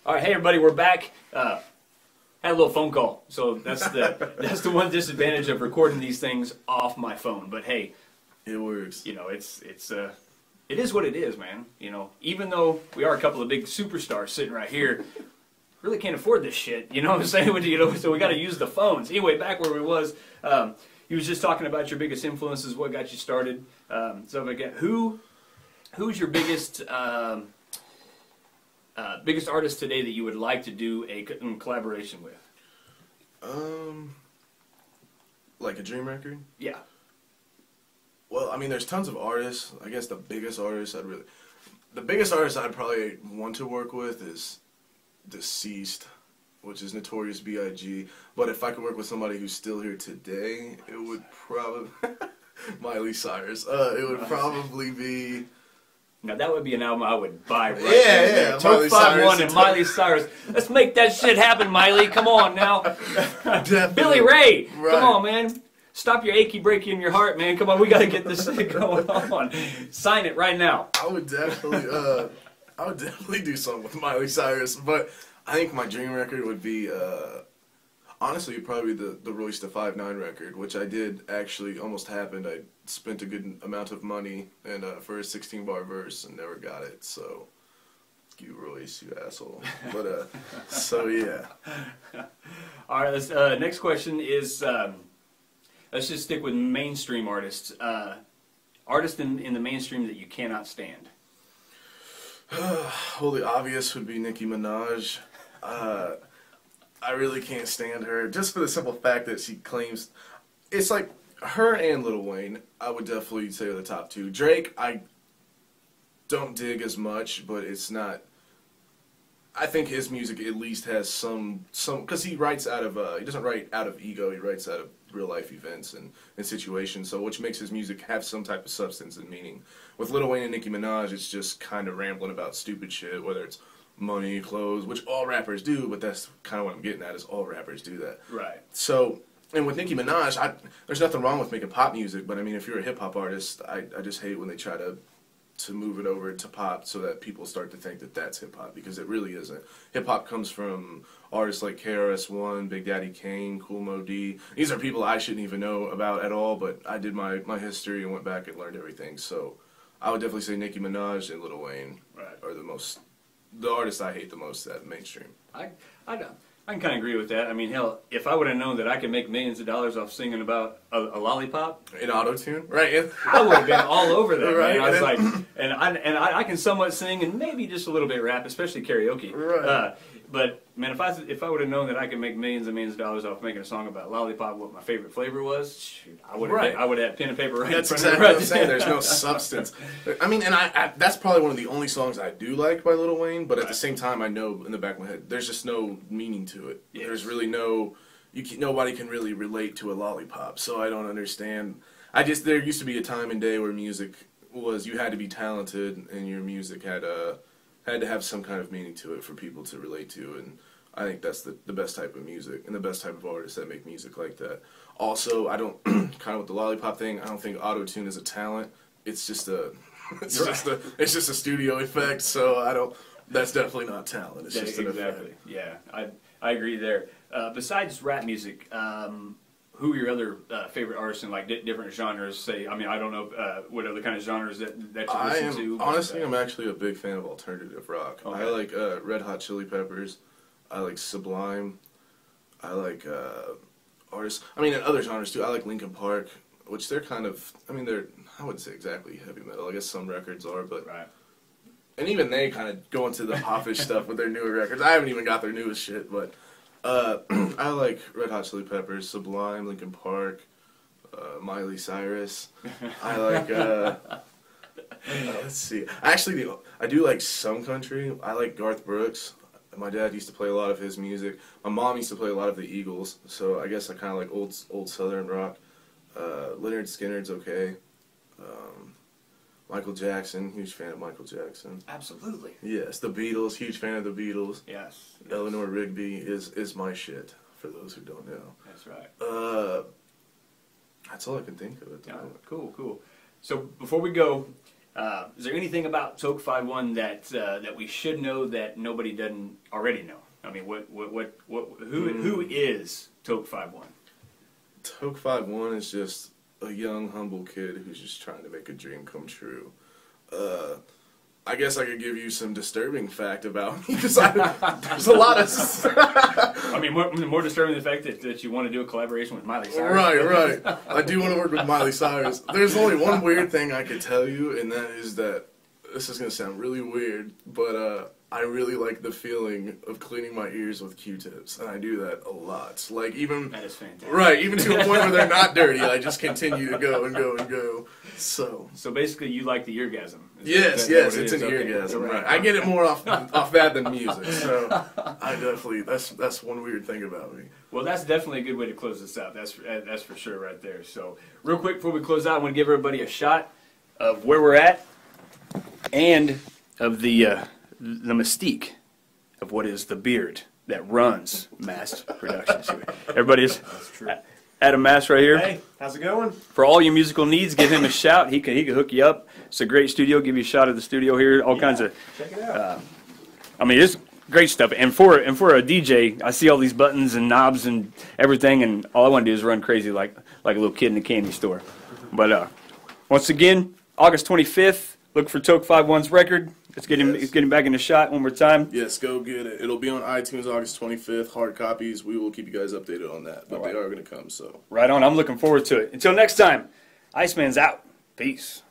All right, hey everybody, we're back. Had a little phone call, so that's the one disadvantage of recording these things off my phone. But hey, it works. You know, it is what it is, man. You know, even though we are a couple of big superstars sitting right here, really can't afford this shit. You know what I'm saying? You know, so we got to use the phones. Anyway, back where we was, he was just talking about your biggest influences, what got you started. So again, who's your biggest biggest artist today that you would like to do a collaboration with? Like a dream record? Yeah. Well, I mean, there's tons of artists. I guess the biggest artist I'd probably want to work with is Deceased, which is Notorious B.I.G. But if I could work with somebody who's still here today, it would probably Miley Cyrus. It would probably be. Now that would be an album I would buy right there. Yeah. Top 5-1 and Miley Cyrus. Let's make that shit happen, Miley. Come on now. Billy Ray. Right. Come on, man. Stop your achy breaky in your heart, man. Come on, we got to get this thing going on. Sign it right now. I would definitely do something with Miley Cyrus, but I think my dream record would be, honestly, probably the Royce da 5'9" record, which I did actually almost happened. I spent a good amount of money and for a 16-bar verse and never got it. So, you Royce, you asshole. But so yeah. All right. Let's, next question is. Let's just stick with mainstream artists. Artists in the mainstream that you cannot stand. Well, the obvious would be Nicki Minaj. I really can't stand her, just for the simple fact that she claims... It's like, her and Lil Wayne, I would definitely say are the top two. Drake, I don't dig as much, but it's not... I think his music at least has some because he writes out of, he doesn't write out of ego, he writes out of real life events and situations, so which makes his music have some type of substance and meaning. With Lil Wayne and Nicki Minaj, it's just kind of rambling about stupid shit, whether it's money, clothes, which all rappers do, but that's kind of what I'm getting at, is all rappers do that. Right. So, and with Nicki Minaj, there's nothing wrong with making pop music, but I mean, if you're a hip-hop artist, I just hate when they try to move it over to pop so that people start to think that that's hip-hop, because it really isn't. Hip-hop comes from artists like KRS-One, Big Daddy Kane, Kool Moe Dee. These are people I shouldn't even know about at all, but I did my history and went back and learned everything. So I would definitely say Nicki Minaj and Lil Wayne are the artists I hate the most at mainstream. I can kind of agree with that. I mean, hell, if I would have known that I could make millions of dollars off singing about a lollipop in auto-tune, right? I would have been all over that. Right. Man. I was like, and I can somewhat sing and maybe just a little bit rap, especially karaoke. Right. But man, if I would have known that I could make millions and millions of dollars off making a song about lollipop, what my favorite flavor was, shoot, I would have had pen and paper right in front of me. That's exactly what I'm saying. There's no substance. I mean, and that's probably one of the only songs I do like by Lil Wayne, but at the same time, I know in the back of my head, there's just no meaning to it. Yes. There's really nobody can really relate to a lollipop, so I don't understand. There used to be a time and day where music was, you had to be talented, and your music had to have some kind of meaning to it for people to relate to, and I think that's the best type of music and the best type of artists that make music like that. Also, I don't kind of with the lollipop thing, I don't think auto-tune is a talent. It's just it's just a studio effect. So that's definitely not talent. It's just an effect. Yeah, I agree there. Besides rap music, who are your other favorite artists in like different genres? Say, I mean, I don't know what other kind of genres that you listen to. Honestly, I'm actually a big fan of alternative rock. Okay. I like Red Hot Chili Peppers. I like Sublime. I like artists. I mean, in other genres too. I like Linkin Park, which they're kind of. I mean, I wouldn't say exactly heavy metal. I guess some records are, but. Right. And even they kind of go into the popish stuff with their newer records. I haven't even got their newest shit, but. I like Red Hot Chili Peppers, Sublime, Linkin Park, Miley Cyrus. I like, let's see. Actually, I do like some country. I like Garth Brooks. My dad used to play a lot of his music. My mom used to play a lot of the Eagles, so I guess I kind of like old Southern rock. Lynyrd Skynyrd's okay. Michael Jackson, huge fan of Michael Jackson. Absolutely. Yes, the Beatles, huge fan of the Beatles. Yes. Eleanor Rigby is my shit, for those who don't know. That's right. That's all I can think of at the moment. Cool. So before we go, Is there anything about Toke 51 that that we should know that nobody doesn't already know? I mean, who is Toke 51? Toke 51 is just a young, humble kid who's just trying to make a dream come true. I guess I could give you some disturbing fact about me because there's a lot of. I mean, more disturbing the fact that you want to do a collaboration with Miley Cyrus. Right. I do want to work with Miley Cyrus. There's only one weird thing I could tell you, and that is that this is gonna sound really weird, but I really like the feeling of cleaning my ears with Q-tips, and I do that a lot. Like even that is fantastic. Right, even to a point where they're not dirty. I just continue to go and go and go. So basically, you like the eargasm. Yes, it's an eargasm. Right. I get it more off that than music. So I definitely that's one weird thing about me. Well, that's definitely a good way to close this out. That's for sure right there. So real quick before we close out, I want to give everybody a shot of where we're at and of the mystique of what is the beard that runs Mast Productions. Everybody's Adam Mast right here. Hey, how's it going? For all your musical needs, give him a shout. He can hook you up. It's a great studio. Give you a shot of the studio here. All kinds of. Check it out. I mean, it's great stuff. And for a DJ, I see all these buttons and knobs and everything, and all I want to do is run crazy like a little kid in a candy store. But once again, August 25th. Look for Toke 51's record. Let's get him back in the shot one more time. Yes, go get it. It'll be on iTunes August 25th. Hard copies. We will keep you guys updated on that. But they are going to come. So right on. I'm looking forward to it. Until next time, Iceman's out. Peace.